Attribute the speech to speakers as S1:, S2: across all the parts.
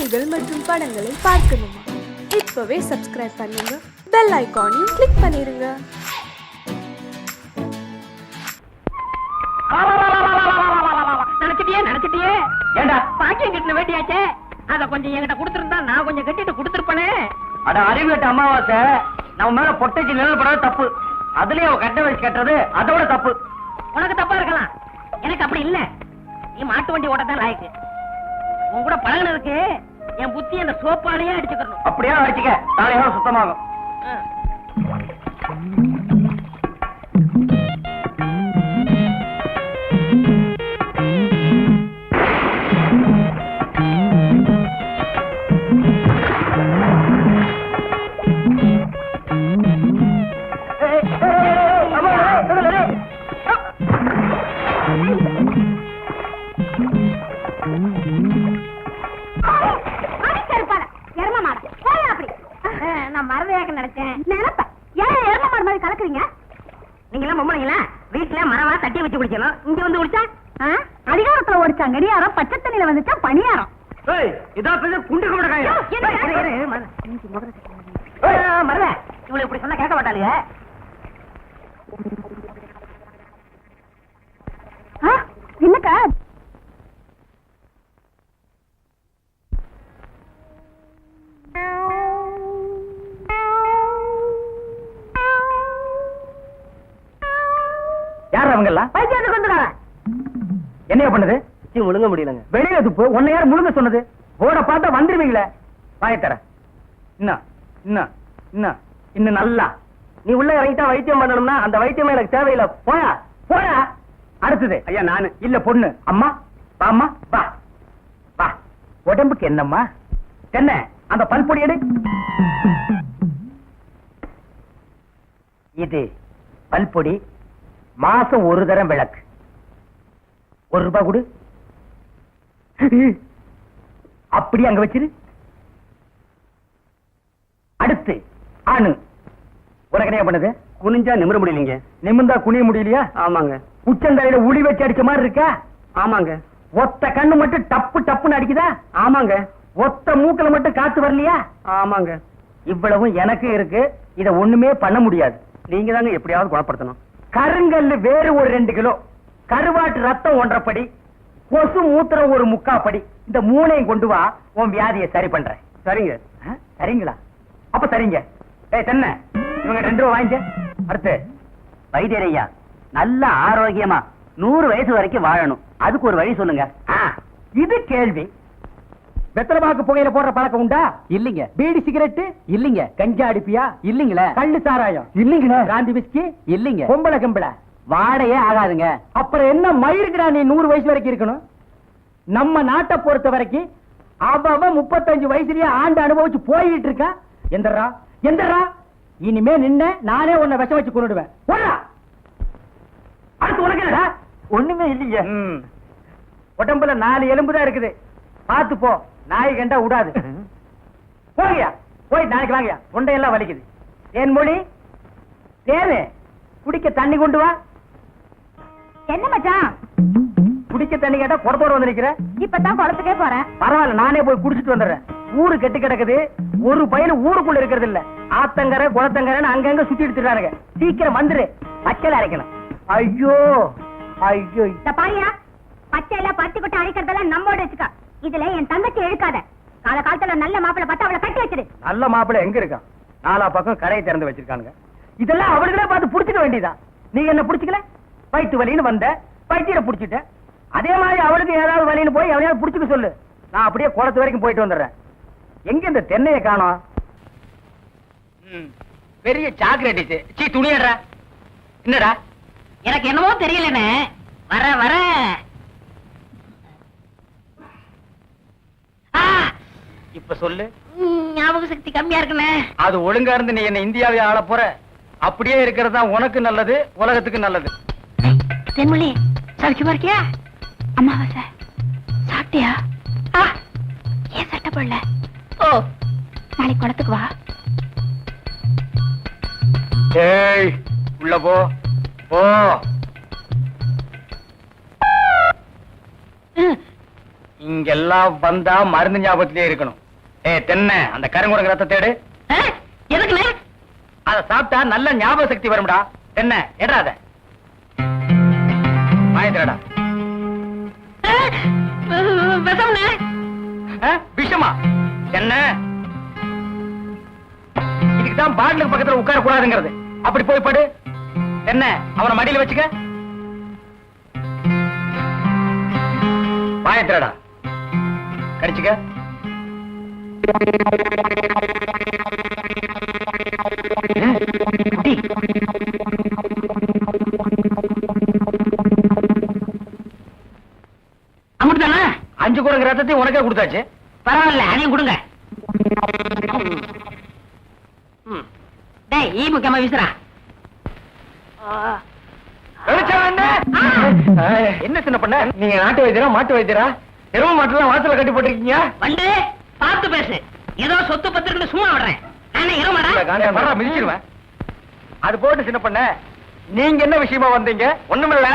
S1: செய்திகள் மற்றும் படங்களை பார்க்கணுமா? இப்பவே சப்ஸ்கிரைப் பண்ணுங்க, பெல் ஐகானையும் கிளிக் பண்ணிருங்க.
S2: நினைச்சிட்டியே ஏண்டா பாக்கியம் கட்டின வேட்டியாச்சே, அத கொஞ்சம் என்கிட்ட கொடுத்துருந்தா நான் கொஞ்சம் கட்டிட்டு கொடுத்துருப்பேனே.
S3: அட அறிவு கட்ட அமாவாசை, நம்ம மேல பொட்டைக்கு நிழல் படாத தப்பு. அதுலயே அவ கட்ட வச்சு கட்டுறது அதோட தப்பு.
S2: உனக்கு தப்பா இருக்கலாம், எனக்கு அப்படி இல்ல. நீ மாட்டு வண்டி ஓட்டத்தான் லாய்க்கு. உன் கூட பழகினதுக்கு என் புத்தி அந்த சோப்பாலேயே அடிச்சுக்கணும்.
S3: அப்படியே அடிச்சுக்க, நாளையோட சுத்தமாகும்.
S2: நான் மரதையாக நினைச்சேன். ஏன் எரும மாடு மாதிரி கலக்குறீங்க? நீங்க எல்லாம் பொம்பளைங்களா? வீட்டுல மரவா தட்டி வச்சு குடிக்கணும், இங்க வந்து குடிச்சா அதிகாரத்துல ஓடிச்சா நெடியாரம், பச்சை தண்ணியில வந்துச்சா பணியாரம்.
S3: இதான் குண்டு
S2: மரத இவளை இப்படி சொன்னா கேட்க மாட்டாளுங்க. என்னக்கா
S3: யார் அவங்கெல்லாம்?
S2: பைத்தியத்துக்கு வந்துடுறாங்க.
S3: என்ன பண்ணுது?
S2: முழுங்க முடியலங்க.
S3: வெளியில துப்பு. உன்னை யார் முழுங்க சொன்னது? போட பார்த்தா வந்துருவீங்களே. வாயத்தர இன்னும் இன்னும் இன்னும் இன்னும் நல்லா நீ உள்ள இறங்கிட்டா வைத்தியம் பண்ணணும்னா அந்த வைத்தியமே எனக்கு தேவையில்லை. போயா போயா. அடுத்தது ஐயா நானு இல்ல பொண்ணு. அம்மா வாம்மா வா வா. உடம்புக்கு என்னம்மா? என்ன அந்த பல்பொடி எடு. இது பல்பொடி, மாசம் ஒரு தரம் விளக்கு. ₹1 கொடு. அப்படி அங்க வச்சிரு. அடுத்து ஆணு. உனக்கு என்ன பண்ணுது?
S2: குனிஞ்சா நிமிர முடியலீங்க.
S3: நிமிர்ந்தா குனிய முடியலையா?
S2: ஆமாங்க.
S3: உச்சந்தலையில உளி வச்சு அடிச்ச மாதிரி இருக்கா?
S2: ஆமாங்க.
S3: ஒத்த கண்ணு மட்டும் டப்பு டப்புன்னு அடிக்குதா?
S2: ஆமாங்க.
S3: ஒத்த மூக்கல மட்டும் காத்து வரலையா?
S2: ஆமாங்க.
S3: இவ்வளவும் எனக்கு இருக்கு. இத ஒண்ணுமே பண்ண முடியாது.
S2: நீங்க தாங்க எப்படியாவது குணப்படுத்தணும்.
S3: கருங்கல்லு வேறு ஒரு 2 கிலோ, கருவாட்டு ரத்தம் 1.5 படி, கொசு மூத்திரம் ஒரு 3/4 படி. இந்த 3ஐயும் கொண்டு வா, உன் வியாதியை சரி பண்றேன்.
S2: சரிங்க.
S3: சரிங்களா? அப்ப சரிங்க. தென்ன இவங்க 2 ரூபா வாங்கிக்க. அடுத்து
S2: வைத்தியரையா, நல்ல ஆரோக்கியமா 100 வயசு வரைக்கும் வாழணும், அதுக்கு ஒரு வழி சொல்லுங்க.
S3: இது கேள்வி. வெத்தலமாக்கு புகையில போடுற பழக்கம் உண்டா?
S2: இல்லீங்க.
S3: பீடி சிகரெட்
S2: இல்லீங்க.
S3: கஞ்சா அடிப்பியா?
S2: இல்லீங்களே.
S3: கள்ளு சாராயம்
S2: இல்லீங்களே.
S3: காந்தி விஸ்கி
S2: இல்லீங்க.
S3: பொம்பளை கம்பளை
S2: வாடையே ஆகாதுங்க.
S3: அப்புறம் என்ன மயிருக்குடா நீ 100 வயசு வரைக்கும் இருக்கணும்? நம்ம நாட்டை பொறுத்த வரைக்கும் அவ 35 வயசுலயே ஆண்டு அனுபவிச்சு போயிட்டு இருக்கா. எந்தரா எந்தரா, இனிமே நின்ன நானே உன்னை விஷம் வச்சு கொண்டுடுவேன். அடுத்து உனக்கு என்னடா?
S2: ஒண்ணுமே இல்லீங்க.
S3: உடம்புல 4 எலும்பு தான் இருக்குது. பார்த்து போ, நாய் கண்டா விடாது. போகியா, போய் நாளைக்கு வாங்கயா. தொண்டையெல்லாம் வலிக்குது. ஏன் மொழி தேவை. குடிக்க தண்ணி கொண்டு வா.
S2: என்ன மச்சான்?
S3: குடிக்க தண்ணி கேட்டா குடத்தோட வந்து நிக்கிற.
S2: இப்பதான் குளத்துக்கே போறேன்.
S3: பரவாயில்ல, நானே போய் குடிச்சிட்டு வந்துடுறேன். ஊரு கெட்டு கிடக்குது. ஒரு பையன் ஊருக்குள்ள இருக்கிறது இல்ல. ஆத்தங்கரை குளத்தங்கரைன்னு அங்கங்க சுத்தி எடுத்துறானுங்க. சீக்கிரம் வந்துரு, பச்சையில அரைக்கணும். ஐயோ ஐயோ.
S2: பாரியா, பச்சையில பத்தி கொட்ட அரைக்கிறதெல்லாம் நம்மோட வச்சுக்க. இதுல என் தங்கச்சி எழுக்காத. கால காலத்துல நல்ல மாப்பிள்ளை பார்த்து அவளை கட்டி வச்சிரு.
S3: நல்ல மாப்பிள்ளை எங்க இருக்கான்? 4 பக்கம் கரையை திறந்து வச்சிருக்கானுங்க. இதெல்லாம் அவளுகளே பார்த்து புடிச்சுக்க வேண்டியதான். நீங்க என்ன புடிச்சுக்கல? வயிற்று வலின்னு வந்த, வயிற்ற புடிச்சிட்ட. அதே மாதிரி அவளுக்கு ஏதாவது வலின்னு போய் அவனையாவது புடிச்சுக்க சொல்லு. நான் அப்படியே குளத்து வரைக்கும் போயிட்டு வந்துடுறேன். எங்க இந்த தென்னையை காணோம்? பெரிய சாக்லேட். சீ துணியடா. என்னடா?
S2: எனக்கு என்னமோ தெரியலன்னு வர வர
S3: இப்ப சொல்லு.
S2: ஞாபக சக்தி கம்மியா இருக்குண்ணே.
S3: அது ஒழுங்கா இருந்து நீ என்ன இந்தியாவை ஆள போற. அப்படியே இருக்கிறது தான் உனக்கு நல்லது, உலகத்துக்கு நல்லது.
S2: தென்மொழி சௌக்கியமா இருக்கியா? அம்மாவாசை சாப்பிட்டியா? ஏன் சட்டை போடல? ஓ, நாளைக்கு குளத்துக்கு வா.
S3: ஏய் உள்ள போ போ. இங்கெல்லாம் வந்தா மருந்து ஞாபகத்திலே இருக்கணும். தென்னை அந்த கருங்குரங்கு ரத்த தேடு.
S2: எதுக்குண்ணே?
S3: அத சாப்பிட்டா நல்ல ஞாபக சக்தி வரும்டா. தென்னை எடாத வாயந்திரடா.
S2: விஷம்ண்ணே.
S3: விஷமா? என்ன இதுக்குதான் பாட்டிலுக்கு பக்கத்துல உட்கார கூடாதுங்கிறது. அப்படி போய் படு. என்ன அவனை மடியில வச்சுக்க. வாயத்திரடா கடிச்சுக்க.
S2: அமுட்டுதானே?
S3: 5 குரங்கு ரத்தத்தையும் உனக்கே கொடுத்தாச்சு.
S2: பரவாயில்ல, அதையும் கொடுங்க. டேய், ஈ முக்கியமா வீசுறா.
S3: என்ன சின்ன பண்ண? நீங்க நாட்டு வைத்தியரா மாட்டு வைத்தியரா? எரும மாட்டுலாம் வாசல கட்டி போட்டிருக்கீங்க.
S2: வந்து பார்த்து பேசு. ஏதோ சொத்து பத்திரன்னு சும்மா விடுறேன். நானே எருமாடா
S3: மிதிச்சிருவேன். அது போட்டு சின்ன பண்ண, நீங்க என்ன விஷயமா வந்தீங்க? ஒண்ணுமில்ல,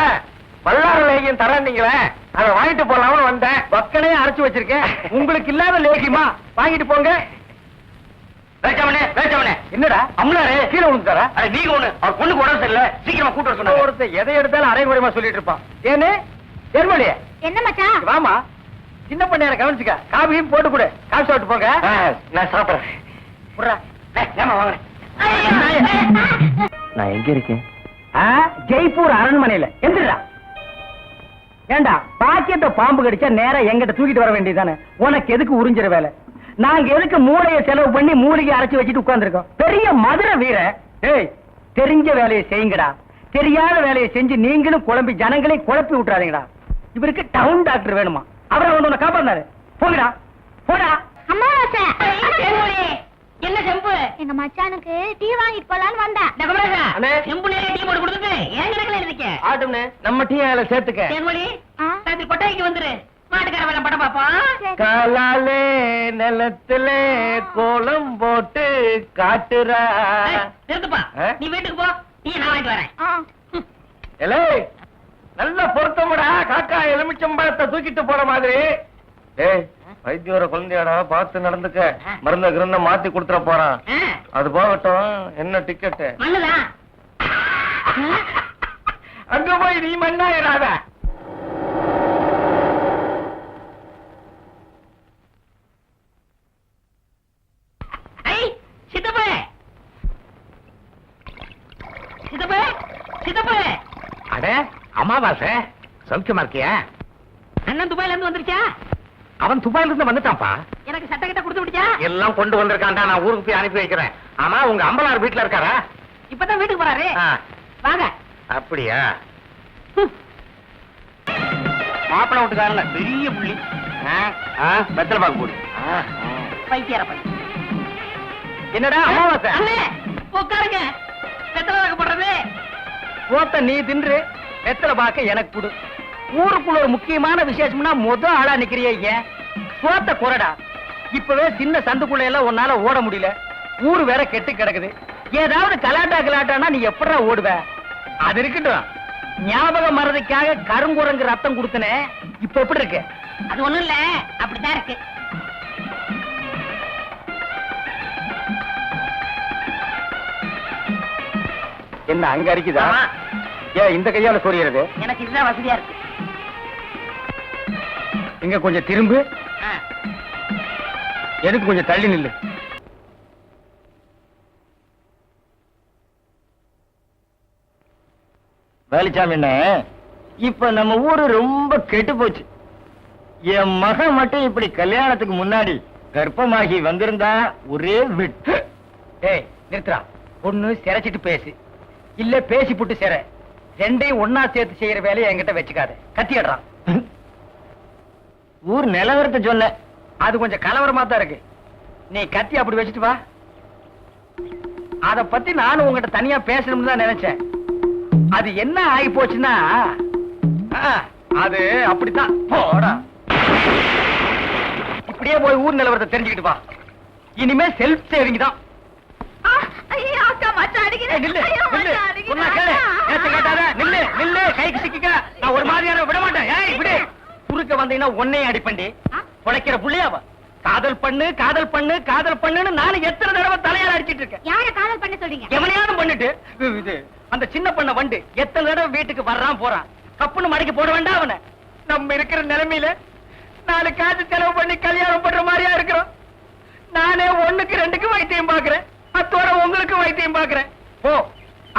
S3: வல்லார லேகியம் தரீங்களே, அதை வாங்கிட்டு போலாம்னு வந்தேன். பக்கனே அரைச்சு வச்சிருக்கேன். உங்களுக்கு இல்லாத லேகியமா? வாங்கிட்டு போங்க. என்னடா அம்லாரே கீழே விழுந்துட்டாரா? நீங்க ஒண்ணு அவர் பொண்ணுக்கு உடம்பு சரியில்லை, சீக்கிரமா கூட்டு வர சொன்னா. ஒருத்தர் எதை எடுத்தாலும் அரைகுறைமா சொல்லிட்டு இருப்பான். ஏன்னு ஏர்மொழியே
S2: என்ன மச்சான்?
S3: வாமா, சின்ன பண்ணையார கவனிச்சுக்க. காபியும் போட்டு கொடு. காபி சாப்பிட்டு போங்க. நான் சாப்பிடுறேன். நான் எங்க இருக்கேன்? ஜெய்ப்பூர் அரண்மனையில. எந்திரா. ஏண்டா பாக்கியத்தை பாம்பு கடிச்சா நேரா எங்கிட்ட தூக்கிட்டு வர வேண்டியதானே? உனக்கு எதுக்கு உறிஞ்சிற வேலை? நாங்க எதுக்கு மூளையை செலவு பண்ணி மூலிகை அரைச்சு வச்சுட்டு உட்கார்ந்துருக்கோம்? பெரிய மதுரை வீர. ஏய், தெரிஞ்ச வேலையை செய்யுங்கடா. தெரியாத வேலையை செஞ்சு நீங்களும் குழம்பி ஜனங்களையும் குழப்பி விட்டுறாதீங்கடா. இவருக்கு டவுன் டாக்டர் வேணுமா? அவரை வந்து காப்பாந்தாரு. போங்கடா போடா.
S2: அம்மாவாசை என்ன செம்பு?
S4: எங்க மச்சானுக்கு டீ வாங்கிட்டு போலான்னு வந்தேன்.
S2: செம்பு நிறைய டீ போட்டு கொடுத்துட்டு ஏன் கணக்குல இருக்க?
S3: ஆட்டும்னே, நம்ம டீ அதில் சேர்த்துக்க.
S2: தேன்மொழி, ராத்திரி கொட்டாய்க்கு வந்துரு. மாட்டுக்கார வேலை படம் பாப்போம்.
S3: காலாலே நிலத்திலே கோலம் போட்டு காட்டுறா.
S2: நிறுத்துப்பா, நீ வீட்டுக்கு போ. டீ நான் வாங்கிட்டு வரேன்.
S3: எலே, நல்ல பொருத்தமுடா. காக்கா எலுமிச்சம்பழத்தை தூக்கிட்டு போற மாதிரி. ஏய், வைத்தியோர குழந்தையாடா, பார்த்து நடந்துக்க. மருந்த கிருந்த மாத்தி கொடுத்துட போறான். அது போகட்டும். என்ன டிக்கெட்?
S2: மண்ணுதான்.
S3: அங்க போய் நீ மண்ணாயிராத.
S2: சித்தப்பு, சித்தப்பு, சித்தப்பு.
S3: அட அமாவாசை, சௌக்கியமா இருக்கியா?
S2: அண்ணன் துபாயில இருந்து வந்துருச்சா?
S3: அவன் துபாயில இருந்து வந்துட்டான்ப்பா.
S2: எனக்கு சட்டை கிட்ட கொடுத்து விடுச்சா?
S3: எல்லாம் கொண்டு வந்திருக்கான்டா. நான் ஊருக்கு போய் அனுப்பி வைக்கிறேன். ஆமா, உங்க அம்பலார் வீட்டுல இருக்காரா?
S2: இப்பதான் வீட்டுக்கு போறாரு. வாங்க.
S3: அப்படியா? மாப்பிள வீட்டுக்காரல பெரிய புள்ளி. வெத்தலை பாக்கு போடு.
S2: பைத்தியார பையன்.
S3: என்னடா அமாவாசை?
S2: அண்ணே, உட்காருங்க. வெத்தலை பாக்கு போடுறது.
S3: போத்த நீ தின்று, வெத்தலை பாக்க எனக்கு கொடு. ஊருக்குள்ள ஒரு முக்கியமான விசேஷம்னா முதல் ஆளா நிக்கிறிய. சோத்த குறடா. இப்பவே சின்ன சந்துக்குள்ள எல்லாம் உன்னால ஓட முடியல. ஊரு வேற கெட்டு கிடக்குது. ஏதாவது கலாட்டானா நீ எப்படா ஓடுவ? அது இருக்கட்டும். ஞாபகம் மறதிக்காக கருங்குரங்கு ரத்தம் கொடுத்தனே, இப்ப எப்படி இருக்கு?
S2: அது ஒண்ணும் இல்ல, அப்படித்தான் இருக்கு.
S3: என்ன அங்க அரிக்குதா? ஏன் இந்த கையால சொரியறது?
S2: எனக்கு இதுதான் வசதியா இருக்கு.
S3: இங்க கொஞ்சம் திரும்பு. எதுக்கு கொஞ்சம் தள்ளி நில்லு. வேலிச்சாமி, என்ன இப்ப நம்ம ஊரு ரொம்ப கெட்டு போச்சு. என் மகன் மட்டும் இப்படி கல்யாணத்துக்கு முன்னாடி கர்ப்பமாகி வந்திருந்தா ஒரே விட்டு. ஏய் நிறுத்துறா. ஒண்ணு சிரைச்சிட்டு பேசு, இல்ல பேசி புட்டு சிற. ரெண்டையும் ஒன்னா சேர்த்து செய்யற வேலையை என்கிட்ட வச்சுக்காத. கத்திடுறான். ஊர் நிலவரத்தை சொல்ல, அது கொஞ்சம் கலவரமா தான் இருக்கு. நீ கத்தி அப்படி வச்சுட்டு வா. அத பத்தி நானும் உங்ககிட்ட தனியா பேசணும்னு தான் நினைச்சேன். அது என்ன ஆகி போச்சுன்னா, அது அப்படித்தான். போடா, இப்படியே போய் ஊர் நிலவரத்தை தெரிஞ்சுக்கிட்டு வா. இனிமே செல்ஃப் சேவிங் தான். கைக்கு சிக்க. நான் ஒரு மாதிரியான விட மாட்டேன். குறுக்க வந்தீங்கன்னா உன்னையும் அடிப்பண்டி உழைக்கிற புள்ளையாவ காதல் பண்ணு காதல் பண்ணு காதல் பண்ணுன்னு நானும் எத்தனை தடவை தலையால அடிச்சிட்டு இருக்கேன்.
S4: யார காதல் பண்ண சொல்றீங்க?
S3: எவனையாவது பண்ணிட்டு இது அந்த சின்ன பண்ண வண்டு எத்தனை தடவை வீட்டுக்கு வர்றான் போறான். கப்புன்னு மடக்கி போட வேண்டாம் அவனை. நம்ம இருக்கிற நிலைமையில 4 காசு செலவு பண்ணி கல்யாணம் பண்ற மாதிரியா இருக்கிறோம். நானே 1க்கு 2க்கு வைத்தியம் பாக்குறேன். அத்தோட உங்களுக்கு வைத்தியம் பாக்குறேன். போ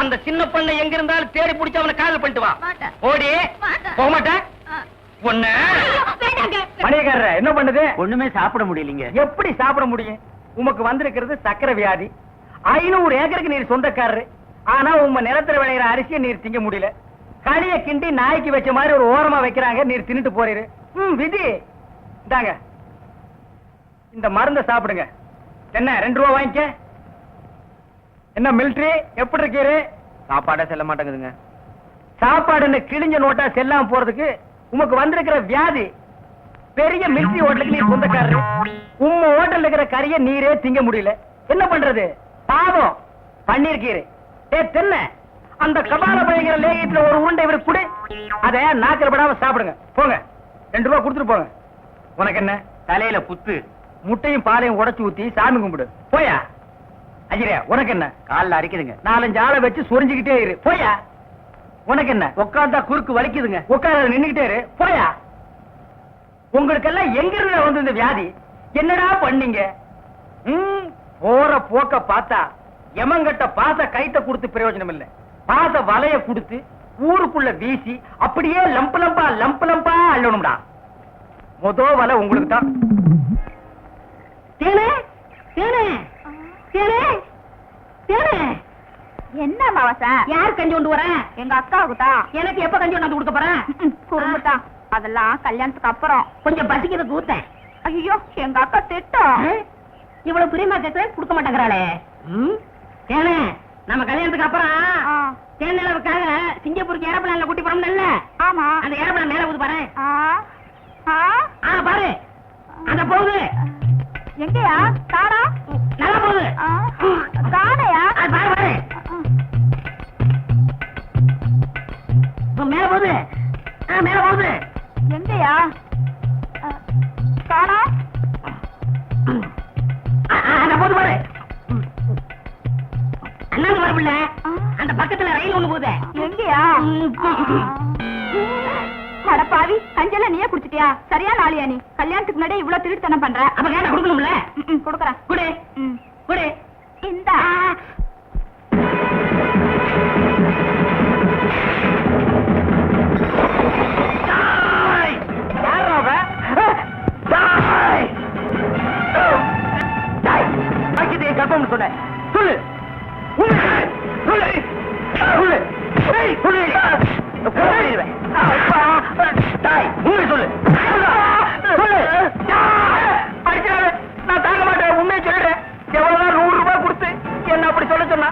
S3: அந்த சின்ன பண்ணை எங்க இருந்தாலும் தேடி பிடிச்சு அவனை காதல் பண்ணிட்டு வா. ஓடி போக மாட்டேன். மணியக்காரர என்ன பண்ணுது?
S5: ஒண்ணுமே சாப்பிட முடியலீங்க.
S3: எப்படி சாப்பிட முடியும்? உமக்கு வந்திருக்கிறது சக்கரை வியாதி. 500 ஏக்கருக்கு நீர் சொந்தக்காரரு. ஆனா உங்க நிலத்துல விளையிற அரிசியை நீர் திங்க முடியல. களிய கிண்டி நாய்க்கு வச்ச மாதிரி ஒரு ஓரமா வைக்கிறாங்க. நீர் தின்னுட்டு போறீரு. விதி இந்தாங்க இந்த மருந்தை சாப்பிடுங்க. என்ன 2 ரூபா வாங்கிக்க. என்ன மிலிட்டரி எப்படி இருக்கீரு?
S5: சாப்பாடே செல்ல மாட்டேங்குதுங்க.
S3: சாப்பாடுன்னு கிழிஞ்ச நோட்டா செல்லாம போறதுக்கு உமக்கு வந்திருக்கிற வியாதி. பெரிய மிலிட்டரி ஹோட்டலுக்கு நீர் சொந்தக்காரரு. உம்ம ஹோட்டல்ல இருக்கிற கறிய நீரே திங்க முடியல. என்ன பண்றது? பாவம் பண்ணிருக்கீரு. தென்ன அந்த கபால பயங்கர லேகியத்துல ஒரு உருண்டை இவருக்கு கொடு. அத நாக்கில படாம சாப்பிடுங்க. போங்க 2 ரூபா கொடுத்துட்டு போங்க. உனக்கு என்ன
S5: தலையில புத்து?
S3: முட்டையும் பாலையும் உடைச்சு ஊத்தி சாமி கும்பிடு. போயா அஜிரே. உனக்கு என்ன
S5: கால்ல அரிக்குதுங்க.
S3: 4-5 ஆளை வச்சு சொரிஞ்சுக்கிட்டே இரு. போயா. உனக்கு என்ன உட்கார்ந்தா குறுக்கு வலிக்குதுங்க. உட்கார நின்னுகிட்டே இரு. போயா. உங்களுக்கெல்லாம் எங்க இருந்து வந்து இந்த வியாதி? என்னடா பண்ணீங்க? போற போக்க பார்த்தா எமங்கட்ட பாச கைத்த கொடுத்து பிரயோஜனம் இல்ல. பாச வலைய கொடுத்து ஊருக்குள்ள வீசி அப்படியே லம்பு லம்பா அள்ளணும்டா. மொத வலை உங்களுக்கு தான்.
S2: தேனே தேனே தேனே தேனே.
S4: என்ன மாவசா?
S2: யார் கஞ்சி கொண்டு வரேன்?
S4: எங்க அக்காவுக்கு தான்.
S2: எனக்கு எப்ப கஞ்சி கொண்டாந்து கொடுக்க போறேன்?
S4: குறும்புதான். அதெல்லாம் கல்யாணத்துக்கு அப்புறம்.
S2: கொஞ்சம் பசிக்கிறது ஊத்தேன்.
S4: ஐயோ எங்க அக்கா திட்டம்.
S2: இவ்வளவு பிரியமா கேட்க கொடுக்க மாட்டேங்கிறாளே. தேனே நம்ம கல்யாணத்துக்கு அப்புறம் தேன் நிலவுக்காக சிங்கப்பூருக்கு ஏரோப்ளான்ல கூட்டி போறோம்ல.
S4: ஆமா.
S2: அந்த ஏரோப்ளான் மேல ஊது பாரு. பாரு அந்த போகுது.
S4: எங்கயா? தாடா
S2: நல்லா போகுது.
S4: தாடையா?
S2: பாரு பாரு மேல போகுது. மேல போகுது.
S4: எங்கயா? தாடா
S2: அந்த போகுது பாரு. அண்ணாங்க வரப்பில்ல. அந்த பக்கத்துல ரயில் ஒண்ணு போகுது.
S4: எங்கயா? பாவி கஞ்சல நீயே குடிச்சிட்டியா? சரியா நாளியா நீ? கல்யாணத்துக்கு முன்னாடி இவ்வளவு திருட்டுத்தனம் பண்ற.
S2: அப்ப கேட்ட கொடுக்கணும்ல.
S4: கொடுக்கறேன்.
S2: குடு குடு.
S4: இந்தா.
S3: கற்பம் சொன்ன சொல்லு. நான் தாங்க மாட்டேன். உண்மையை சொல்றேன். எவ்வளவுதான் 100 ரூபாய் கொடுத்து என்ன அப்படி சொல்ல சொன்னா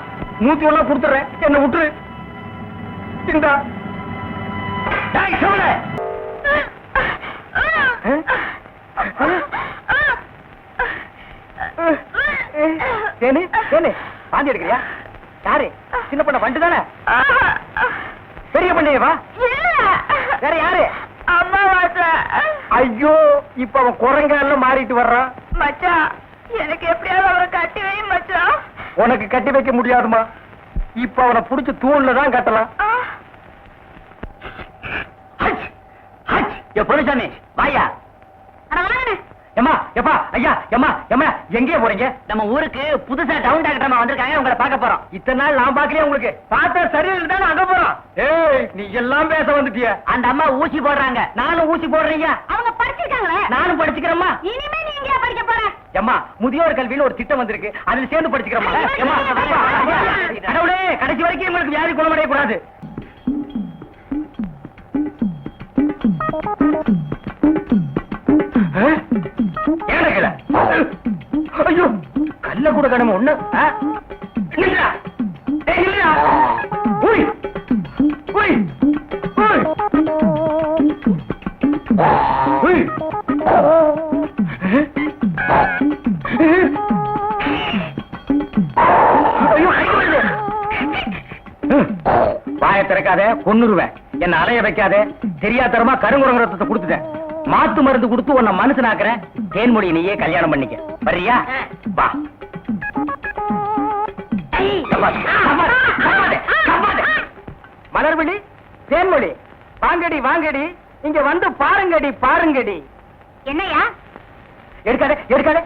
S3: 101 கொடுத்துறேன். என்ன விட்டுரு. இந்தா சொல்லு. தேனு தேனு பாந்தி எடுக்கிறியா? யாரு? சின்ன பண்ண வண்டு தானே? பெரிய பண்ணையவா? வேற யாரு?
S4: அம்மா வாச.
S3: ஐயோ இப்ப அவன் குரங்கால மாறிட்டு வர்றான்.
S4: மச்சான் எனக்கு எப்படியாவது அவரை கட்டி வை மச்சான்.
S3: உனக்கு கட்டி வைக்க முடியாதுமா. இப்ப அவனை புடிச்சு தூண்ல தான் கட்டலாம். பொருசாமி வாயா. எம்மா எப்பா ஐயா எம்மா எம்மா எங்கே போறீங்க?
S5: நம்ம ஊருக்கு புதுசா டவுன் டாக்டர் வந்திருக்காங்க. உங்களை பார்க்க போறோம்.
S3: இத்தனை நாள் நான் பாக்கலையே. உங்களுக்கு பார்த்தா சரியில்லை தான் அங்க போறோம். ஏய் நீ எல்லாம் பேச வந்துட்டிய.
S5: அந்த அம்மா ஊசி போடுறாங்க.
S3: நானும் ஊசி போடுறீங்க.
S2: அவங்க படிச்சிருக்காங்களே.
S3: நானும் படிச்சுக்கிறேம்மா.
S2: இனிமே நீ எங்கயா படிக்க போற?
S3: எம்மா முதியோர் கல்வியில ஒரு திட்டம் வந்திருக்கு. அதில் சேர்ந்து படிச்சுக்கிறோமா? கடவுளே கடைசி வரைக்கும் உங்களுக்கு வியாதி குணமடைய கூடாது. ஐயோ கல்ல கூட கடமை ஒண்ணு. வாயை திறக்காத கொன்னுருவேன். என்ன அலைய வைக்காத. தெரியாதரமா கருங்குரங்க ரத்தத்தை கொடுத்துட்டேன். மாத்து மருந்து கொடுத்து உன்னை மனுஷனாக்குறேன். தேன்மொழி நீயே கல்யாணம் பண்ணிக்க. வர்றியா? வா. மலர்விழி, தேன்மொழி, வாங்கடி வாங்கடி, இங்க வந்து பாருங்கடி பாருங்கடி.
S2: என்னையா?
S3: எடுக்காதே எடுக்காதே,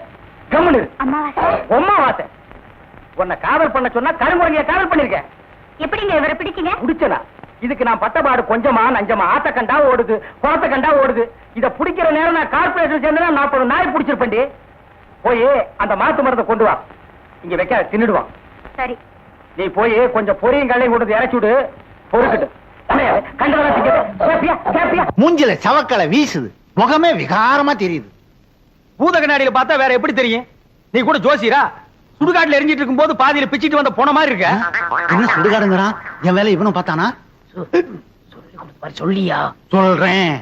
S3: கம்முனு.
S2: அம்மாவாசை.
S3: உம்மா வாசை. உன்னை காவல் பண்ண சொன்னா கருங்குறங்கிய காவல் பண்ணிருக்க.
S2: எப்படிங்க இவரை பிடிச்சீங்க?
S3: குடிச்சனா? இதுக்கு நான் பட்டபாடு கொஞ்சமா நஞ்சமா. ஆத்த கண்டா ஓடுது, குளத்தை கண்டா ஓடுது. இத பிடிக்கிற நேரம் நான் கார்பரேஷன் சேர்ந்தா 40 நாய் பிடிச்சிருப்பேன்டி. போய் அந்த மாத்து மரத்தை கொண்டு வா. இங்க வைக்க தின்னுடுவான்.
S2: சரி.
S3: நீ போய் கொஞ்சம் பொரியும் கல்லையும் கொண்டு இறச்சி விடு. பொறுக்கிட்டு
S6: மூஞ்சில சவக்கலை வீசுது, முகமே விகாரமா தெரியுது.
S3: பூத கண்ணாடியில பார்த்தா வேற எப்படி தெரியும்? நீ கூட ஜோசியரா? சுடுகாட்டுல எரிஞ்சிட்டு இருக்கும் போது பாதியில பிச்சிட்டு வந்த போன மாதிரி இருக்க.
S6: என்ன சுடுகாடுங்கிறான்? என் வேலை இவனும் பார்த்தானா?
S3: சொல்லியா?
S6: சொல்றேன்.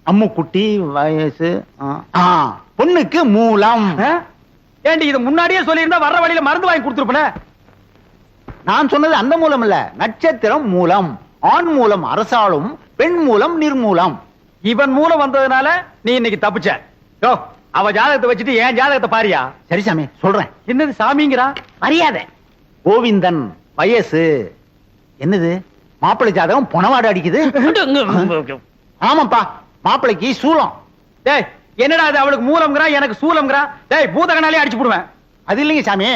S6: அம்முக்குட்டி வயசு பொண்ணுக்கு மூலம்.
S3: ஏண்டி இது முன்னாடியே சொல்லியிருந்தா வர்ற வழியில மருந்து வாங்கி கொடுத்துருப்பேன்.
S6: நான் சொன்னது அந்த மூலம் இல்ல, நட்சத்திரம் மூலம். ஆண் மூலம் அரசாளும், பெண் மூலம் நிர்மூலம்.
S3: இவன் மூலம் வந்ததுனால நீ இன்னைக்கு தப்பிச்ச. யோ, அவ ஜாதகத்தை வச்சுட்டு ஏன் ஜாதகத்தை பாரியா?
S6: சரி சாமி, சொல்றேன்.
S3: என்னது சாமிங்கிறா?
S2: மரியாதை.
S6: கோவிந்தன் வயசு. என்னது மாப்பிள்ளை ஜாதகம் பொணவாடு அடிக்குது? ஆமாப்பா, மாப்பிள்ளைக்கு சூலம்.
S3: டேய், என்னடா அது? அவளுக்கு மூலம்ங்கறா, எனக்கு சூலம்ங்கறா. டேய், பூதகனாலே அடிச்சு போடுவேன்.
S6: அது இல்லைங்க சாமி,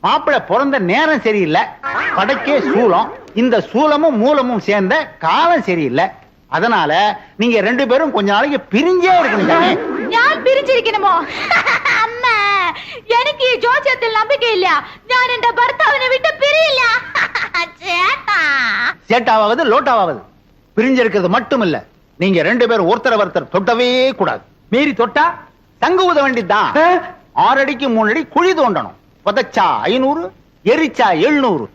S6: மாப்பிள்ளை பிறந்த நேரம் சரியில்லை, படைக்கே சூலம். இந்த சூலமும் மூலமும் சேர்ந்த காலம் சரியில்லை. அதனால நீங்க 2 பேரும் கொஞ்ச நாளைக்கு பிரிஞ்சே இருக்கணும் சாமி.
S4: ഞാൻ പിരിച്ചിരിക്കണമോ? അമ്മ, എനിക്ക് ഈ ജോസ്യത്തിൽ നம்பிക്കை ഇല്ല. ഞാൻ എന്റെ ഭർത്താവിനെ വിട്ട് പിരിയില്ല. ചേട്ടാ.
S6: சேட்டாவது லோட்டாவது பிரிஞ்சிருக்கிறது மட்டும் இல்ல, நீங்க 2 பேரும் ஒருத்தர் தொட்டவே கூடாது.
S3: மீறி தொட்டா
S6: தங்கு ஊத வேண்டியதுதான். 6 அடிக்கு 3 அடி குழி தோண்டணும். புதைச்சா 500, எரிச்சா 700.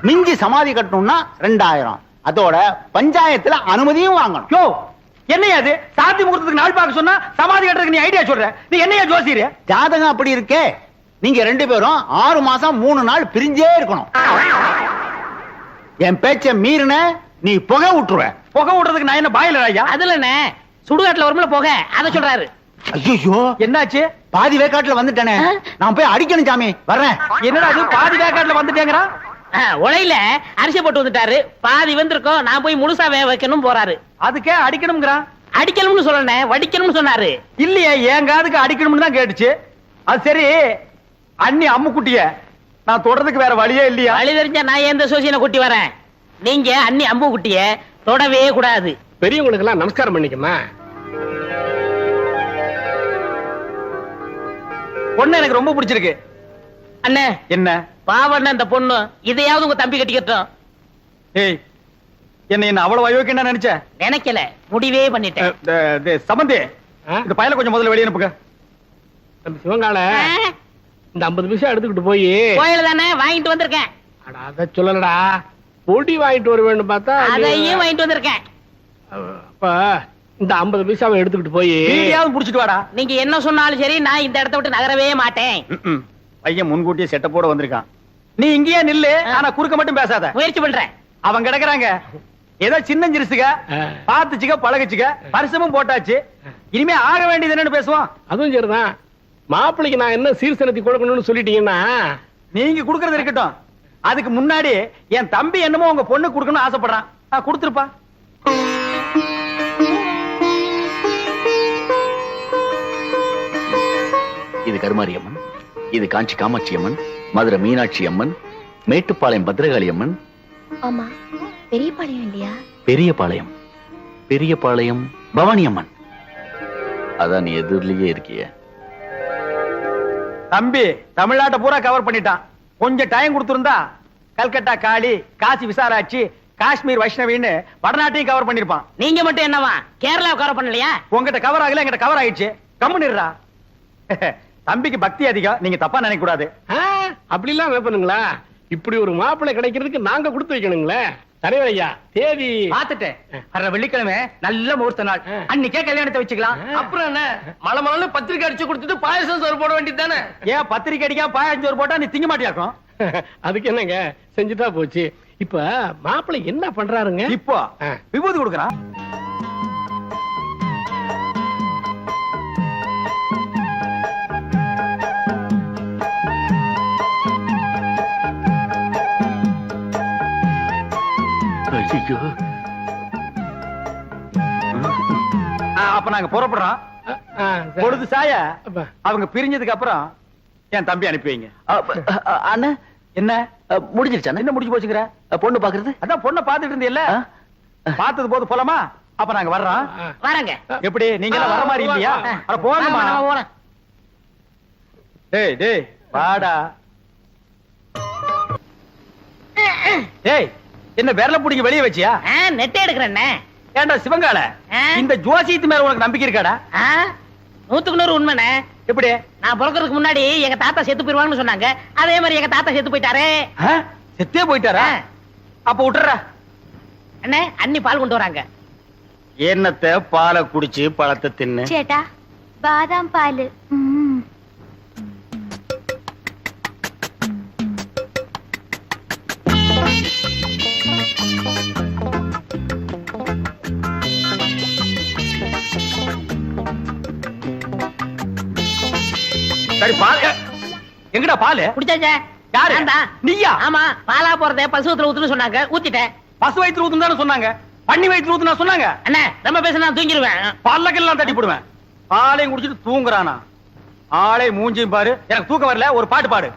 S6: மிஞ்சி சமாதி கட்டணும்னா 2000. அதோட பஞ்சாயத்துல அனுமதியும் வாங்கணும்.
S3: யோ, என்னையா அது? சாந்தி முகூர்த்தத்துக்கு நாள் பார்க்க சொன்னா சமாதி கட்டுறதுக்கு நீ ஐடியா சொல்ற? நீ என்னையா ஜோசியர்?
S6: ஜாதகம் அப்படி இருக்கே. நீங்க 2 பேரும் 6 மாசம் 3 நாள் பிரிஞ்சே இருக்கணும். என் பேச்ச மீறின நீ புகை விட்டுருவ.
S3: புகை விடுறதுக்கு நான் என்ன பாயிலர் ஐயா?
S2: அதுல என்ன சுடுகாட்டுல வரும்ல போக, அத சொல்றாரு.
S6: ஐயோ,
S3: என்னாச்சு?
S6: பாதி வேக்காட்டுல வந்துட்டேனே, நான் போய் அடிக்கணும் சாமி. வர்றேன்.
S3: என்னடா அது? பாதி வேக்காட்டுல வந்துட்டேங்கறா?
S2: உலையில அரிசி போட்டு வந்துட்டாரு, பாதி வந்திருக்கோம், நான் போய் முழுசா வேக வைக்கணும் போறாரு.
S3: அதுக்கே அடிக்கணும்ங்கறா?
S2: அடிக்கணும்னு சொல்லணும், வடிக்கணும்னு சொன்னாரு.
S3: இல்லையே, என் காதுக்கு அடிக்கணும்னு தான் கேட்டுச்சு. அது சரி, அண்ணி அம்முக்குட்டிய நான் தொடறதுக்கு வேற வழியே இல்லையா?
S2: வழி தெரிஞ்சா நான் எந்த சோசியனை கூட்டி வரேன். நீங்க அண்ணி அம்பு குட்டிய தொடவே கூடாது.
S7: பெரியவங்களுக்கு எல்லாம் நமஸ்காரம் பண்ணிக்கமா.
S3: பொண்ணு எனக்கு ரொம்ப பிடிச்சிருக்கு.
S2: அண்ணே,
S3: என்ன
S2: பாவண்ண அந்த பொண்ணு, இதையாவது உங்க தம்பி கட்டிக்கட்டும்.
S3: ஏய், என்ன அவ்வளவு அயோக்கியன்னு நினைச்ச?
S2: நினைக்கல, முடிவே பண்ணிட்டேன்.
S3: சம்பந்தி, இந்த பையல கொஞ்சம் முதல்ல வெளியே அனுப்புங்க.
S7: நம்ம சிவங்கால இந்த 50 பைசா எடுத்துக்கிட்டு போய்
S2: கோயில தானே வாங்கிட்டு வந்திருக்கேன்.
S7: அத சொல்லலடா, பொடி வாங்கிட்டு வர வேண்டும் பார்த்தா
S2: அதையும் வாங்கிட்டு வந்திருக்கேன்.
S7: அப்ப இந்த 50 பைசாவை எடுத்துக்கிட்டு போய்
S3: வீடியாவது புடிச்சிட்டு வாடா.
S2: நீங்க என்ன சொன்னாலும் சரி, நான் இந்த இடத்தை விட்டு நகரவே மாட்டேன்.
S3: பையன் முன்கூட்டியே செட்டப்போட வந்திருக்கான். நீ இங்கேயே நில்லு, ஆனா குறுக்க மட்டும் பேசாத.
S2: முயற்சி பண்றேன்.
S3: அவன் கிடக்குறாங்க, ஏதோ சின்ன சிறுசுக, பாத்துச்சுக்க பழகுச்சுக்க, பரிசமும் போட்டாச்சு. இனிமே ஆக வேண்டியது என்னன்னு பேசுவோம்.
S7: அதுவும் சரிதான். மாப்பிள்ளைக்கு நான் என்ன சீர்சனத்தி கொடுக்கணும்னு சொல்லிட்டீங்கன்னா
S3: நீங்க குடுக்கறது இருக்கட்டும். அதுக்கு முன்னாடி என் தம்பி என்னமோ உங்க பொண்ணு குடுக்கணும்னு ஆசைப்படுறான். கொடுத்துருப்பா.
S8: இது கருமாரி அம்மன், இது காஞ்சி காமாட்சி அம்மன், மதுரை மீனாட்சி அம்மன், மேட்டுப்பாளையம் பத்ரகாளி அம்மன்.
S4: ஆமா, பெரியபாளையம் இல்லையா?
S8: பெரியபாளையம், பெரியபாளையம் பவானி அம்மன். அதான் நீ எதிரிலேயே இருக்கிய.
S3: தம்பி தமிழ்நாட்டை பூரா கவர் பண்ணிட்டான். கொஞ்சம் டைம் கொடுத்திருந்தா கல்கட்டா காளி, காசி விசாலாட்சி, காஷ்மீர் வைஷ்ணவின்னு வடநாட்டையும் கவர் பண்ணிருப்பான்.
S2: நீங்க மட்டும் என்னவா கேரளா கவர் பண்ணலையா?
S3: உங்ககிட்ட கவர் ஆகல, எங்கிட்ட கவர் ஆயிடுச்சு. கம்முனிடுறா. தம்பிக்கு பக்தி அதிகம், நீங்க தப்பா நினைக்க கூடாது.
S7: அப்படி எல்லாம் வைப்பனுங்களா? இப்படி ஒரு மாப்பிள்ளை கிடைக்கிறதுக்கு நாங்க கொடுத்து வைக்கணுங்களே. தலைவர் ஐயா, தேதி
S3: பாத்துட்டேன். வர்ற வெள்ளிக்கிழமை நல்ல முகூர்த்த நாள், அன்னைக்கே கல்யாணத்தை வச்சுக்கலாம்.
S5: அப்புறம் என்ன, மலை பத்திரிக்கை அடிச்சு கொடுத்துட்டு பாயசம் சோறு போட வேண்டியது தானே?
S3: ஏன் பத்திரிக்கை அடிக்காம பாயாஞ்சு சோறு போட்டா நீ திங்க மாட்டியாக்கும்?
S7: அதுக்கு என்னங்க, செஞ்சுட்டா போச்சு. இப்ப மாப்பிள்ளை என்ன பண்றாருங்க?
S3: இப்போ விபூதி கொடுக்கறான்.
S8: ஐயோ.
S3: அப்ப நாங்க புறப்படுறோம். பொழுது சாய அவங்க பிரிஞ்சதுக்கு அப்புறம் என் தம்பி அனுப்பி வைங்க.
S8: அண்ணா
S3: என்ன
S8: முடிஞ்சிருச்சா?
S3: என்ன முடிஞ்சு போச்சுங்கிற?
S8: பொண்ணு பாக்குறது?
S3: அதான் பொண்ணை பாத்துட்டு இருந்தீல்ல, பார்த்தது போது போலாமா? அப்ப நாங்க வர்றோம்.
S2: வரங்க.
S3: எப்படி நீங்க எல்லாம் வர மாதிரி இல்லையா? அட போங்கம்மா. டேய் டேய் வாடா. டேய் என்ன விரல புடிங்க வெளிய வச்சியா?
S2: நெட்டை எடுக்கிறேன்.
S3: ஏண்டா சிவங்கால, இந்த ஜோசியத்து மேல உனக்கு நம்பிக்கை இருக்காடா?
S2: 100% உண்மைண்ணே.
S3: எப்படி?
S2: நான் பிறக்கிறதுக்கு முன்னாடி எங்க தாத்தா செத்து போயிருவாங்கன்னு சொன்னாங்க. அதே மாதிரி எங்க தாத்தா செத்து போயிட்டாரே.
S3: செத்தே போயிட்டாரா? அப்ப விட்டுறா.
S2: அண்ணே அண்ணி பால் கொண்டு வராங்க.
S3: என்னத்த பாலை குடிச்சு பழத்தை தின்னு.
S4: சேட்டா பாதாம் பால்.
S3: சரி பால் எங்கடா பால்?
S2: குடிச்சாச்சே.
S3: யாரு? நீயா?
S2: ஆமா, பாலா போறதே பசுவத்துல ஊத்துன்னு சொன்னாங்க, ஊத்திட்டேன்.
S3: பசு வயிற்று ஊத்துன்னு தானே சொன்னாங்க, பண்ணி வயிற்று ஊத்துனா சொன்னாங்க.
S2: அண்ணே ரொம்ப பேச நான் தூங்கிடுவேன்.
S3: பல்லக்கெல்லாம் தட்டி போடுவேன். பாலையும் குடிச்சிட்டு தூங்குறானா? ஆளை மூஞ்சியும் பாரு. எனக்கு தூக்கம் வரல, ஒரு பாட்டு பாடு.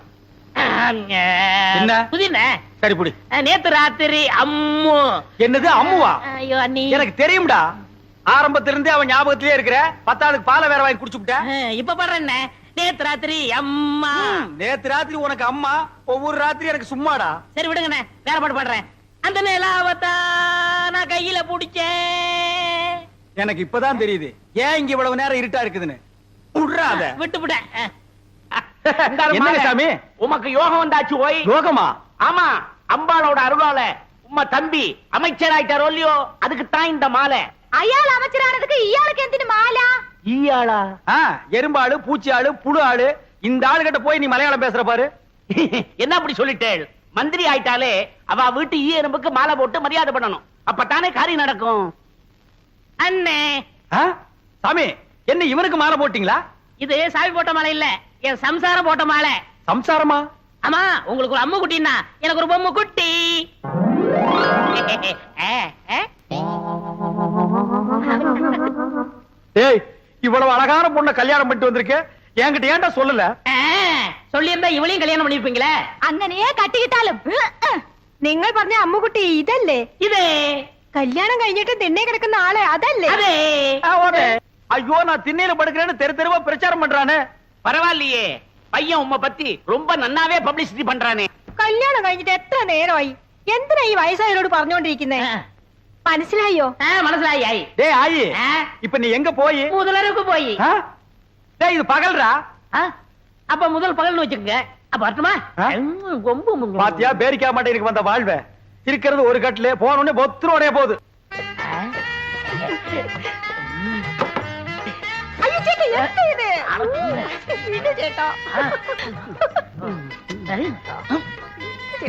S3: என்ன
S2: புதின?
S3: சரி புடி.
S2: நேத்து ராத்திரி அம்மு.
S3: என்னது அம்முவா?
S2: ஐயோ அண்ணி,
S3: எனக்கு தெரியும்டா. ஆரம்பத்துல இருந்தே அவன் ஞாபகத்திலே இருக்கிற. 10 பாலை வேற வாங்கி குடிச்சுட்ட.
S2: இப்ப பாடுறேன். நேத்து ராத்திரி அம்மா.
S3: நேத்து ராத்திரி உனக்கு அம்மா, ஒவ்வொரு ராத்திரி எனக்கு சும்மாடா.
S2: சரி விடுங்கண்ணே, வேற பாட்டு பாடுறேன். அந்த நிலாவத்தா நான் கையில புடிச்சேன்.
S3: எனக்கு இப்பதான் தெரியுது ஏன் இங்க இவ்வளவு நேரம் இருட்டா இருக்குதுன்னு. விடுறாத.
S2: விட்டு விட்டேன்.
S3: என்ன சாமி
S5: உமக்கு யோகம் வந்தாச்சு. ஓய்
S3: யோகமா?
S5: ஆமா, அம்பாளோட அருளால உம்மா தம்பி அமைச்சர் ஆயிட்டாரோ இல்லையோ, அதுக்கு தான் இந்த மாலை.
S4: அயாள் அமைச்சரானதுக்கு இயாளுக்கு எந்தினு மாலா?
S5: ஈயாளா?
S3: எறும்பாளு, பூச்சி ஆளு, புழு ஆளு. இந்த ஆளு கிட்ட போய் நீ மலையாளம் பேசுற பாரு.
S5: என்ன அப்படி சொல்லிட்டேள்? மந்திரி ஆயிட்டாலே அவ வீட்டு ஈ எறும்புக்கு மாலை போட்டு மரியாதை பண்ணணும். அப்பதானே காரியம் நடக்கும்.
S2: அண்ணே
S3: சாமி, என்ன இவனுக்கு மாலை போட்டீங்களா?
S2: இது சாமி போட்ட மாலை இல்ல, என் சம்சாரம் போட்ட மாலை.
S3: சம்சாரமா?
S2: ஆமா, உங்களுக்கு ஒரு அம்மு குட்டின்னா எனக்கு ஒரு பொம்மை குட்டி.
S3: ஏய், இவ்வளவு அழகான பொண்ணை கல்யாணம் பண்ணிட்டு வந்திருக்க, என்கிட்ட ஏன்டா சொல்லல?
S2: சொல்லி இருந்தா இவளையும் கல்யாணம் பண்ணிருப்பீங்களே.
S4: അങ്ങനെയേ കട്ടിക്കിട്ടാലും നിങ്ങൾ പറഞ്ഞ അമ്മുകുട്ടി ഇതല്ലേ?
S2: இது
S4: കല്യാണം കഴിഞ്ഞിട്ട് തിണ്ണെ കിടക്കുന്ന ആള് അതല്ലേ?
S2: அதே.
S3: ஐயோ, நான் திண்ணையில படுக்கிறேன்னு தெரு தெருவா பிரச்சாரம் பண்றானே.
S5: பரவாயில்லையே, பையன் உம்மை பத்தி ரொம்ப நன்னாவே பப்ளிசிட்டி பண்றானே.
S4: കല്യാണം കഴിഞ്ഞിട്ട് എത്ര നേരമായി? എന്തിനാ ഈ വയസ്സായവരോട് പറഞ്ഞോണ്ടിരിക്കുന്നേ? മനസ്സിലായോ?
S2: மனசுலாയി.
S3: டேய் ஆயி, இப்ப நீ எங்க போய்?
S2: முதலருக்கு போய்.
S3: டேய் இது பகல்ரா.
S2: அப்ப முதல் பகல்னு வச்சுக்கங்க. அப்ப வரட்டுமா? கொம்பு
S3: பாத்தியா, பேரிக்கா மாட்டேனுக்கு வந்த வாழ்வே. இருக்கிறது ஒரு கட்டிலே, போனோடனே பொத்துரோடே போகுது.
S4: അയ്യോ ചേട്ടാ, എന്താ ഇത്? വിട് ചേട്ടാ.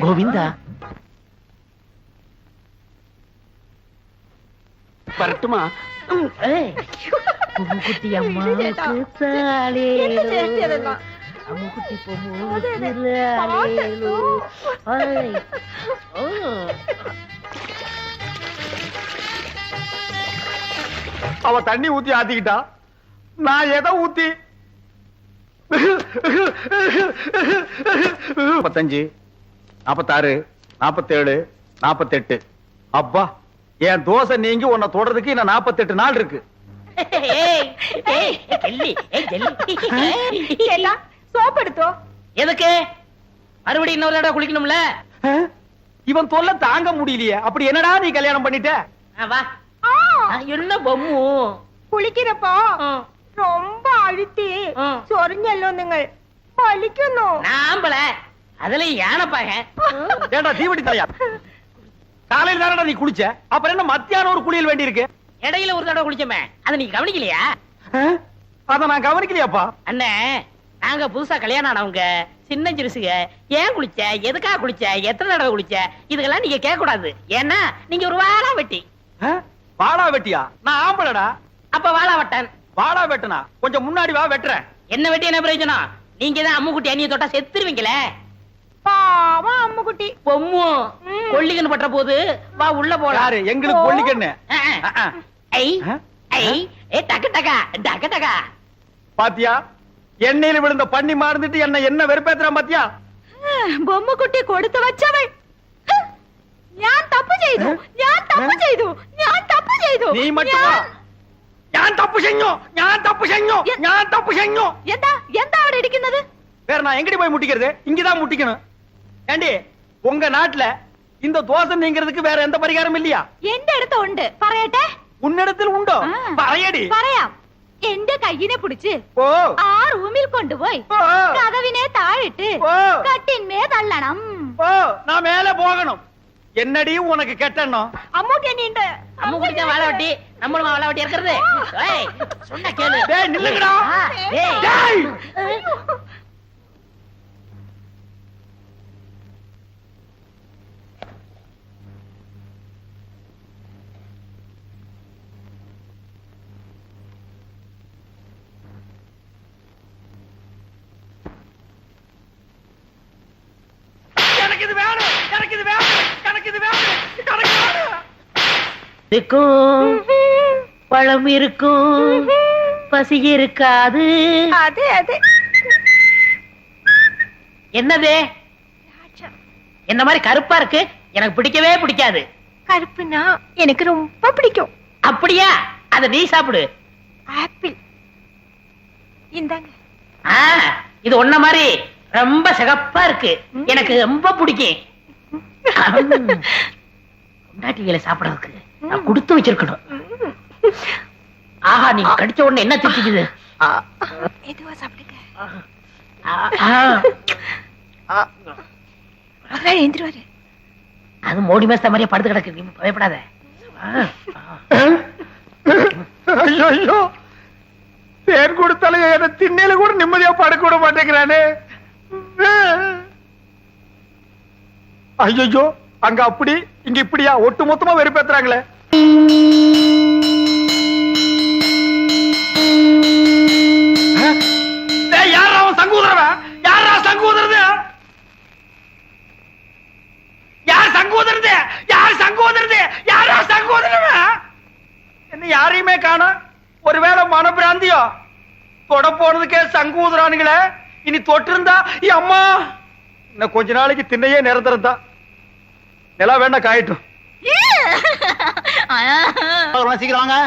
S5: கோவிந்தா வரட்டுமா?
S2: குட்டி அம்மா
S4: ചേട്ടാ, என்ன ചേച്ചി അതെല്ലാം?
S2: அம்முக்குட்டி
S4: പാട്ടു.
S3: அவ தண்ணி ஊத்தி ஆத்திக்கிட்டா, நான் எதை ஊத்தி? 45, 46, 47, 48. அப்பா, என் தோசை நீங்கி உன்னை தொடறதுக்கு இன்னும் 48 நாள் இருக்கு.
S4: ചേട്ടാ, സോപ്പ് എടുത്തോ?
S2: எதுக்கு? மறுபடியும் இன்னொரு தடவை குளிக்கணும்ல?
S3: இவன் தொல்லை தாங்க முடியலையே. அப்படி என்னடா நீ கல்யாணம் பண்ணிட்ட?
S2: வா. என்ன பொம்மு?
S4: കുളിക്കുന്നപ്പോ ரொம்ப அழுத்தி ചൊറിഞ്ഞല്ലോ നിങ്ങൾ. വലിക്കുന്നു.
S2: நாம்பள அதுல யானைப்பாக.
S3: ஏண்டா தீவட்டி தலையா, காலையில் தானடா நீ குளிச்ச, அப்புறம் என்ன மத்தியானம் ஒரு குளியல் வேண்டி இருக்கு?
S2: இடையில ஒரு தடவை குளிச்சமே, அதை நீ கவனிக்கலையா?
S3: அத நான் கவனிக்கலையாப்பா.
S2: அண்ணே, நாங்க புதுசா கல்யாணம் ஆனவங்க, சின்ன சிறுசுக. ஏன் குளிச்ச, எதுக்காக குளிச்ச, எத்தனை தடவை குளிச்ச, இதுக்கெல்லாம் நீங்க கேட்க கூடாது. ஏன்னா நீங்க ஒரு வாழா வெட்டி.
S3: வாடா வெட்டியா? நான் ஆம்பளடா.
S2: அப்ப வாழா வட்டன்.
S3: வாடா வெட்டனா? கொஞ்சம் முன்னாடி வா, வெட்டுறேன்.
S2: என்ன வெட்டி என்ன பிரயோஜனம்? நீங்க தான் அம்முக்குட்டி அண்ணிய தொட்டா செத்துருவீங்களே.
S4: பாவம் அம்முக்குட்டி.
S5: பொம்மு கொல்லிக்கன்னு பட்ட போது வா உள்ள போலாம்.
S3: யாரு எங்களுக்கு கொல்லிக்கண்ணு
S5: ஐ ஐ ஏ டக்கு டக்கா டக்கு டக்கா.
S3: பாத்தியா எண்ணெயில விழுந்த பண்ணி மாறுந்துட்டு என்ன வெறுப்பேத்துறான் பாத்தியா?
S4: ബൊമ്മക്കുട്ടി കൊടുത്തു വച്ചവൾ. ഞാൻ തപ്പ് ചെയ്തു, ഞാൻ തപ്പ് ചെയ്തു, ഞാൻ തപ്പ് ചെയ്തു.
S3: നീ മറ്റുവാ ഞാൻ തപ്പ് ചെയ്ഞ്ഞു, ഞാൻ തപ്പ് ചെയ്ഞ്ഞു, ഞാൻ തപ്പ് ചെയ്ഞ്ഞു.
S4: എന്താ എന്താ അവിടെ ഇരിക്കുന്നത്?
S3: வேற நான் எங்கடி போய் முட்டிக்கிறது? இங்கதான் முட்டிக்கணும். ஏண்டி உங்க நாட்டுல இந்த தோசை நீங்கிறதுக்கு வேற எந்த பரிகாரம் இல்லையா?
S4: എന്റെ അടുത്ത് ഉണ്ട്, പറയട്ടെ?
S3: உன்னிடத்தில் உண்டோ? പറയടി.
S4: പറയാം. എന്റെ കയ്യിനെ പിടിച്ച്
S3: ஓ
S4: ആ റൂമിൽ കൊണ്ടുപോയി
S3: ஓ
S4: കതവിനെ താഴിട്ട്
S3: ஓ
S4: കട്ടിന്മേ തള്ളണം.
S3: ஓ நான் மேல போகணும். என்னடி உனக்கு கெட்டணும்?
S4: അമ്മൂട്ടി എന്നെയുണ്ട്.
S5: அம்முக்குட்டி தான் வாழை வட்டி, நம்மளும் வாழை வட்டி இருக்கிறது. ஏய் சொன்னா கேளு.
S3: டேய் நில்லுங்கடா.
S5: ஏய்
S3: டேய் எனக்கு இது வேணும், எனக்கு இது வேணும், எனக்கு இது வேணும், எனக்கு வேணும்.
S5: இருக்கும் பழம் இருக்கும் பசி இருக்காது.
S4: അതെ അതെ.
S5: என்னது என்ன மாதிரி கருப்பா இருக்கு? எனக்கு பிடிக்கவே பிடிக்காது.
S4: கருப்புனா எனக்கு ரொம்ப பிடிக்கும்.
S5: அப்படியா? அத நீ சாப்பிடு.
S4: ஆப்பிள் இந்தாங்க.
S5: ஆ, இது ஒன்ன மாதிரி ரொம்ப சிகப்பா இருக்கு, எனக்கு ரொம்ப பிடிக்கும். பொண்டாட்டிகளை சாப்பிடறதுக்கு நான் கொடுத்து வச்சிருக்கணும். ஆஹா, நீங்க கடிச்ச உடனே என்ன திட்டிக்குது?
S4: மெதுவா சாப்பிடுங்க. அதான் எந்திருவாரு.
S5: அது மோடி மேஸ்த மாதிரியே படுத்து கிடக்கு, நீ பயப்படாத.
S3: ஐயோ ஐயோ தேன் கொடுத்தாலும் என்ன திண்ணையில கூட நிம்மதியா படுக்க விட மாட்டேங்கிறானே. ஐயோ அங்க அப்படி இங்க இப்படியா ஒட்டு மொத்தமா வெறுப்பேத்துறாங்களே. யாரா அவன் சங்கூதரவன்? யாரா சங்கூதரது? யார் சங்கூதரது? யார் சங்கூதரது? யாரா சங்கூதரவன்? என்ன யாரையுமே காணோம். ஒருவேளை மனப்பிராந்தியோ? தொட போனதுக்கே சங்கூதரானுங்களே. இனி தொட்டு இருந்தா அம்மா இன்னும் கொஞ்ச நாளைக்கு திண்ணையே நிரந்தரம் தான். நிலா வேணா காயட்டும்.
S6: சீக்கிரம் வாங்க,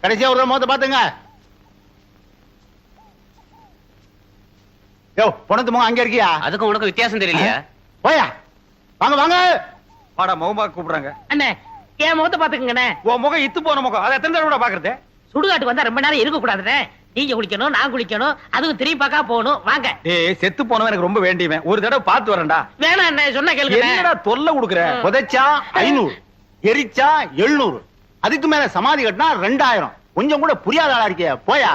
S6: கடைசியா ஒரு முகத்தை பாத்துங்க. யோ பொணத்து முகம் அங்க இருக்கியா?
S5: அதுக்கும் உனக்கு வித்தியாசம் தெரியலையா?
S6: போயா வாங்க வாங்க.
S3: வாடா முகமா கூப்பிடுறாங்க.
S5: அண்ணே என் முகத்தை பாத்துக்கங்கண்ணே.
S3: உன் முகம் இத்து போன முகம், அதை எத்தனை தடவை பாக்குறது?
S5: சுடுகாட்டுக்கு வந்தா ரொம்ப நேரம் இருக்க கூடாதுண்ணே. நீங்க குளிக்கணும், நான் குளிக்கணும், அதுவும் திரும்பி பார்க்க போகணும். வாங்க.
S3: ஏய் செத்து போனவன் எனக்கு ரொம்ப வேண்டியவன், ஒரு தடவை பார்த்து வரேன்டா.
S5: வேணாம் அண்ணே, சொன்னா கேளுங்க.
S3: என்னடா தொல்லை கொடுக்குற?
S6: புதைச்சா 500, எரிச்சா 700, அதுக்கு மேல சமாதி கட்டினா 2000. கொஞ்சம் கூட புரியாத ஆளா இருக்கியா? போயா.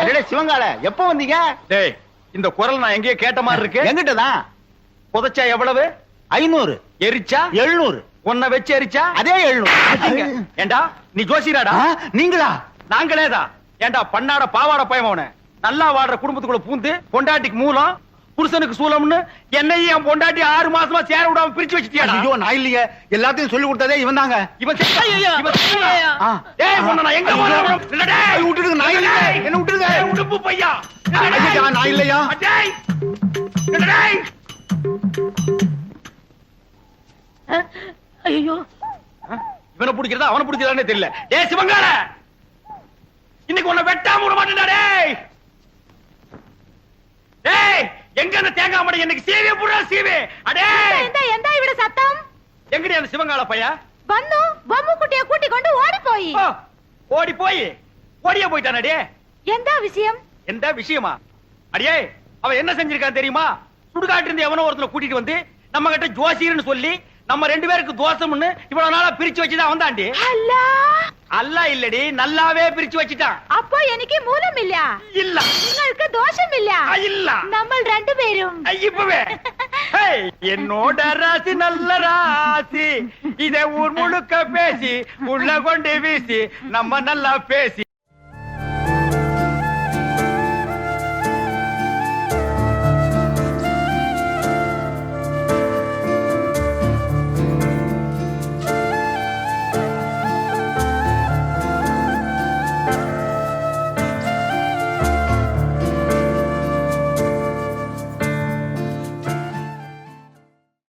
S6: அடடே சிவங்கால, எப்ப வந்தீங்க?
S3: டேய் இந்த குரல் நான் எங்கேயோ கேட்ட மாதிரி இருக்கு.
S6: எங்கிட்டதான்.
S3: புதைச்சா எவ்வளவு?
S6: 500,
S3: எரிச்சா
S6: 700,
S3: உன்னை வச்சு எரிச்சா
S6: அதே 700.
S3: ஏண்டா நீ ஜோசியராடா?
S6: நீங்களா?
S3: நாங்களேதான். ஏண்டா பண்ணாட பாவாட பயமவன நல்லா வாடுற குடும்பத்துக்குள்ள பூந்து பொண்டாட்டிக்கு மூலம் புருஷனுக்கு சூலம்னு என்னையும் என் பொண்டாட்டி 6 மாசமா சேர விடாம பிரிச்சு வச்சிட்டியாடா?
S6: ஐயோ நான் இல்லையே, எல்லாத்தையும் சொல்லி கொடுத்ததே இவன் தாங்க.
S3: இவன் ஏய் உன்னை நான் எங்க
S6: விட்டுடுங்க, நான் இல்ல. என்ன விட்டுடுங்க.
S3: உடுப்பு பையா
S6: ஐயா, நான் இல்லையா?
S3: டேய் டேய்
S5: ஐயோ,
S3: இவனை பிடிக்கிறதா அவனை பிடிக்கிறதானே தெரியல. டேய் சிவங்கால, இன்னைக்கு உன்னை வெட்டாம விட மாட்டேன்டா. டேய் டேய் எங்க அந்த தேங்காய் மடை எனக்கு சீவே புறா சீவே. அடே
S4: എന്താ എന്താ ഇവിടെ സത്തം?
S3: எங்கடி அந்த சிவங்கால பையா?
S4: വന്നു ബൊമ്മക്കുട്ടിയെ കൂട്ടിക്കൊണ്ട് ഓടിപ്പോയി.
S3: ஓ, ஓடி போய் ஓடியே போயிட்டானே.
S4: എന്താ വിഷയം?
S3: எந்த விஷயமா? அடியே அவன் என்ன செஞ்சிருக்கான் தெரியுமா? சுடுகாட்டு இருந்து எவனோ ஒருத்தனை கூட்டிட்டு வந்து நம்ம கிட்ட ஜோசியர்னு சொல்லி நம்ம 2 பேருக்கு தோசம்னு இவ்வளவு நாளா பிரிச்சு வச்சுதான் வந்தாண்டி.
S4: അല്ല,
S3: அல்ல இல்லடி, நல்லாவே பிரிச்சு வச்சுட்டான்.
S4: അപ്പോ എനിക്ക് മൂലമില്ല,
S3: இல்ல
S4: നിങ്ങൾക്ക് ദോഷമില്ല.
S3: இல்ல
S4: നമ്മൾ രണ്ടുപേരും
S3: இப்பவே ஏய், என்னோட ராசி நல்ல ராசி, இதை ஊர் முழுக்க பேசி உள்ள கொண்டு வீசி நம்ம நல்லா பேசி